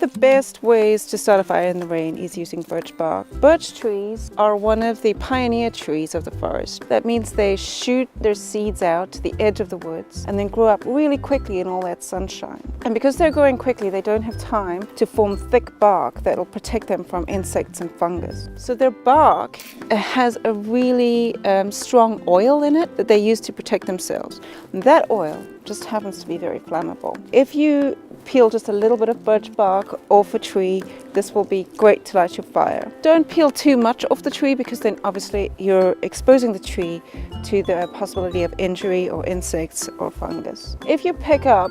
the best ways to start a fire in the rain is using birch bark. Birch trees are one of the pioneer trees of the forest. That means they shoot their seeds out to the edge of the woods and then grow up really quickly in all that sunshine. And because they're growing quickly, they don't have time to form thick bark that will protect them from insects and fungus. So their bark has a really strong oil in it that they use to protect themselves. And that oil just happens to be very flammable. If you peel just a little bit of birch bark off a tree, this will be great to light your fire. Don't peel too much off the tree because then obviously you're exposing the tree to the possibility of injury or insects or fungus. If you pick up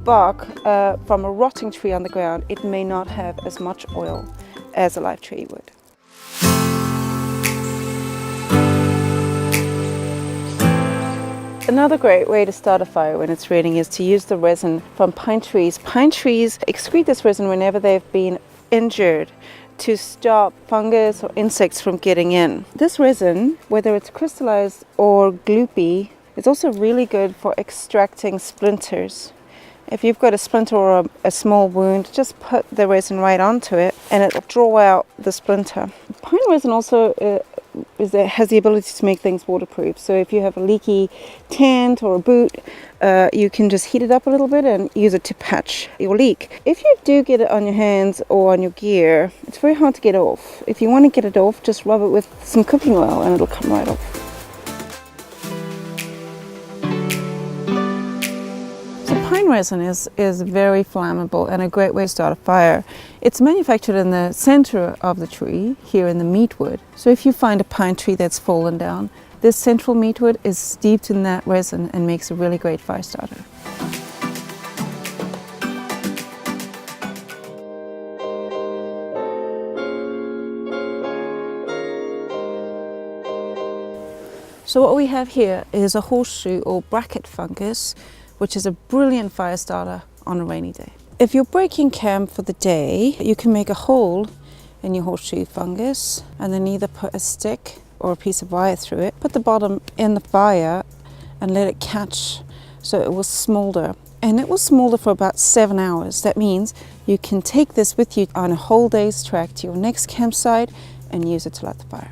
bark from a rotting tree on the ground, it may not have as much oil as a live tree would. Another great way to start a fire when it's raining is to use the resin from pine trees. Pine trees excrete this resin whenever they've been injured to stop fungus or insects from getting in. This resin, whether it's crystallized or gloopy, is also really good for extracting splinters. If you've got a splinter or a small wound, just put the resin right onto it and it'll draw out the splinter. Pine resin also has the ability to make things waterproof. So if you have a leaky tent or a boot, you can just heat it up a little bit and use it to patch your leak. If you do get it on your hands or on your gear, it's very hard to get off. If you want to get it off, just rub it with some cooking oil and it'll come right off. Pine resin is very flammable and a great way to start a fire. It's manufactured in the center of the tree, here in the meatwood. So if you find a pine tree that's fallen down, this central meatwood is steeped in that resin and makes a really great fire starter. So what we have here is a horseshoe or bracket fungus, which is a brilliant fire starter on a rainy day. If you're breaking camp for the day, you can make a hole in your horseshoe fungus and then either put a stick or a piece of wire through it, put the bottom in the fire and let it catch so it will smolder. And it will smolder for about 7 hours. That means you can take this with you on a whole day's trek to your next campsite and use it to light the fire.